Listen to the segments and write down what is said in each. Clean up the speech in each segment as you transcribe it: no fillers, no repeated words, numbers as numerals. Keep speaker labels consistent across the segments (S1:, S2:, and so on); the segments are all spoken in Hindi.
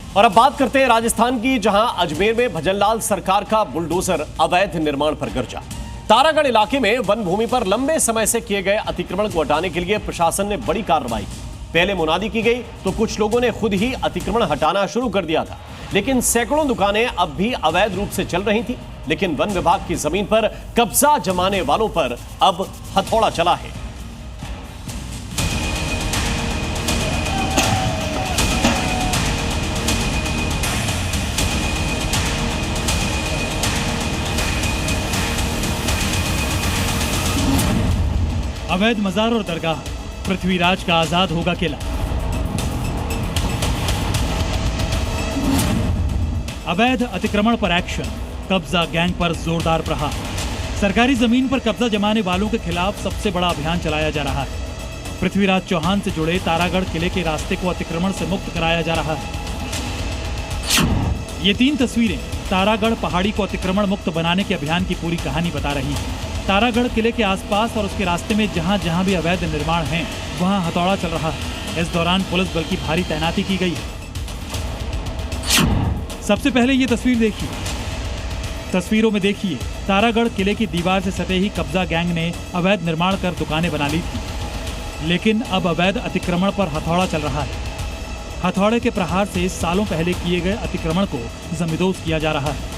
S1: और अब बात करते हैं राजस्थान की, जहां अजमेर में भजनलाल सरकार का बुलडोजर अवैध निर्माण पर गरजा। तारागढ़ इलाके में वन भूमि पर लंबे समय से किए गए अतिक्रमण को हटाने के लिए प्रशासन ने बड़ी कार्रवाई की। पहले मुनादी की गई तो कुछ लोगों ने खुद ही अतिक्रमण हटाना शुरू कर दिया था, लेकिन सैकड़ों दुकानें अब भी अवैध रूप से चल रही थी। लेकिन वन विभाग की जमीन पर कब्जा जमाने वालों पर अब हथौड़ा चला है।
S2: अवैध मजार और दरगाह, पृथ्वीराज का आजाद होगा किला। अवैध अतिक्रमण पर एक्शन, कब्जा गैंग पर जोरदार प्रहार। सरकारी जमीन पर कब्जा जमाने वालों के खिलाफ सबसे बड़ा अभियान चलाया जा रहा है। पृथ्वीराज चौहान से जुड़े तारागढ़ किले के रास्ते को अतिक्रमण से मुक्त कराया जा रहा है। ये 3 तस्वीरें तारागढ़ पहाड़ी को अतिक्रमण मुक्त बनाने के अभियान की पूरी कहानी बता रही हैं। तारागढ़ किले के आसपास और उसके रास्ते में जहां जहां भी अवैध निर्माण हैं, वहां हथौड़ा चल रहा है। इस दौरान पुलिस बल की भारी तैनाती की गई है। सबसे पहले ये तस्वीर देखिए। तस्वीरों में देखिए, तारागढ़ किले की दीवार से सटे ही कब्जा गैंग ने अवैध निर्माण कर दुकानें बना ली थी, लेकिन अब अवैध अतिक्रमण पर हथौड़ा चल रहा है। हथौड़े के प्रहार से सालों पहले किए गए अतिक्रमण को जमींदोज किया जा रहा है।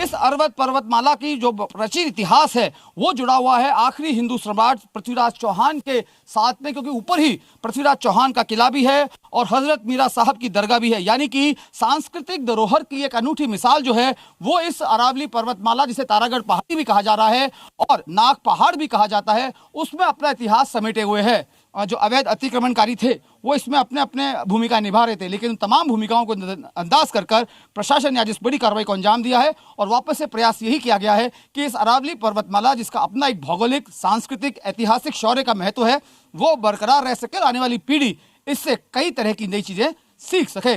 S3: इस अवैध पर्वतमाला की जो प्राचीन इतिहास है वो जुड़ा हुआ है आखिरी हिंदू सम्राट पृथ्वीराज चौहान के साथ में, क्योंकि ऊपर ही पृथ्वीराज चौहान का किला भी है और हजरत मीरा साहब की दरगाह भी है। यानी कि सांस्कृतिक धरोहर की एक अनूठी मिसाल जो है वो इस अरावली पर्वतमाला, जिसे तारागढ़ पहाड़ी भी कहा जा रहा है और नाग पहाड़ भी कहा जाता है, उसमें अपना इतिहास समेटे हुए है। जो अवैध अतिक्रमणकारी थे वो इसमें अपने अपने भूमिका निभा रहे थे, लेकिन उन तमाम भूमिकाओं को अंदाज कर प्रशासन ने आज इस बड़ी कार्रवाई को अंजाम दिया है और वापस से प्रयास यही किया गया है कि इस अरावली पर्वतमाला, जिसका अपना एक भौगोलिक, सांस्कृतिक, ऐतिहासिक शौर्य का महत्व है, वो बरकरार रह सके और आने वाली पीढ़ी इससे कई तरह की नई चीजें सीख सके।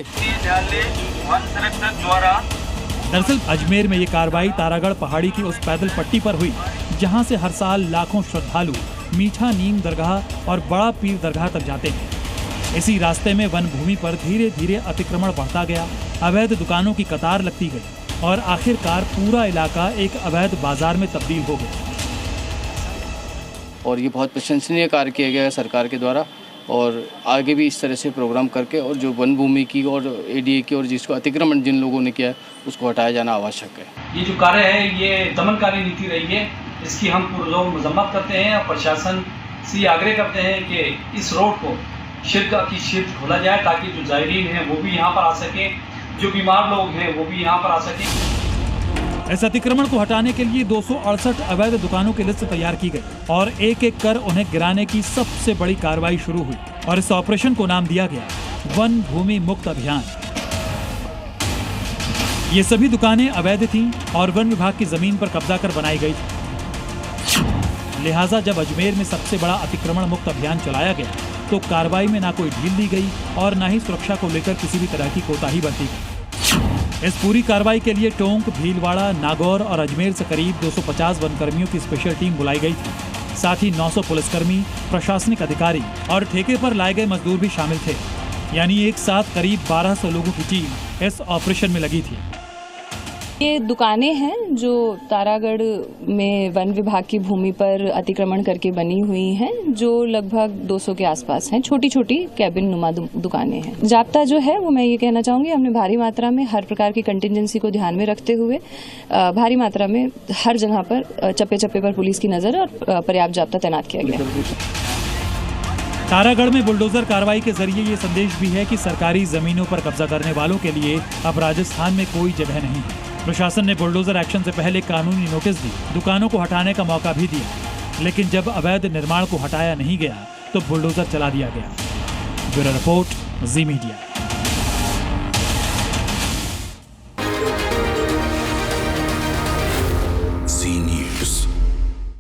S2: दरअसल अजमेर में ये कार्रवाई तारागढ़ पहाड़ी की उस पैदल पट्टी पर हुई जहां से हर साल लाखों श्रद्धालु मीठा नीम दरगाह और बड़ा पीर दरगाह तक जाते हैं। इसी रास्ते में वन भूमि पर धीरे धीरे अतिक्रमण बढ़ता गया, अवैध दुकानों की कतार लगती गई और आखिरकार पूरा इलाका एक अवैध बाजार में तब्दील हो गया।
S4: और ये बहुत प्रशंसनीय कार्य किया गया है सरकार के द्वारा, और आगे भी इस तरह से प्रोग्राम करके और जो वन भूमि की और एडीए की और जिसको अतिक्रमण जिन लोगों ने किया है उसको हटाया जाना आवश्यक है।
S5: ये जो कार्य है ये दमनकारी नीति रही है, इसकी हम पुरजोर मजम्मत करते हैं और प्रशासन से आग्रह करते हैं कि इस रोड को शिर्क की शिर्क खोला जाए ताकि जो जायरीन हैं वो भी यहाँ पर आ सके, जो बीमार लोग हैं वो भी यहाँ पर आ सके।
S2: इस अतिक्रमण को हटाने के लिए 268 अवैध दुकानों की लिस्ट तैयार की गई और एक एक कर उन्हें गिराने की सबसे बड़ी कार्रवाई शुरू हुई और इस ऑपरेशन को नाम दिया गया वन भूमि मुक्त अभियान। ये सभी दुकानें अवैध थीं और वन विभाग की जमीन पर कब्जा कर बनाई गई थी। लिहाजा जब अजमेर में सबसे बड़ा अतिक्रमण मुक्त अभियान चलाया गया तो कार्रवाई में ना कोई ढील दी गई और ना ही सुरक्षा को लेकर किसी भी तरह की कोताही बरती गई। इस पूरी कार्रवाई के लिए टोंक, भीलवाड़ा, नागौर और अजमेर से करीब 250 वनकर्मियों की स्पेशल टीम बुलाई गई थी। साथ ही 900 पुलिसकर्मी, प्रशासनिक अधिकारी और ठेके पर लाए गए मजदूर भी शामिल थे। यानी एक साथ करीब 1200 लोगों की टीम इस ऑपरेशन में लगी थी।
S6: ये दुकानें हैं जो तारागढ़ में वन विभाग की भूमि पर अतिक्रमण करके बनी हुई हैं, जो लगभग 200 के आसपास हैं। छोटी छोटी कैबिन नुमा दुकानें हैं। जाब्ता जो है वो मैं ये कहना चाहूंगी, हमने भारी मात्रा में हर प्रकार की कंटिजेंसी को ध्यान में रखते हुए भारी मात्रा में हर जगह पर चप्पे चप्पे पर पुलिस की नजर और पर्याप्त जाब्ता तैनात किया गया।
S2: तारागढ़ में बुलडोजर कार्रवाई के जरिए ये संदेश भी है कि सरकारी जमीनों पर कब्जा करने वालों के लिए अब राजस्थान में कोई जगह नहीं है। प्रशासन ने बुलडोजर एक्शन से पहले कानूनी नोटिस दी, दुकानों को हटाने का मौका भी दिया, लेकिन जब अवैध निर्माण को हटाया नहीं गया तो बुलडोजर चला दिया गया। ब्यूरो रिपोर्ट, जी मीडिया।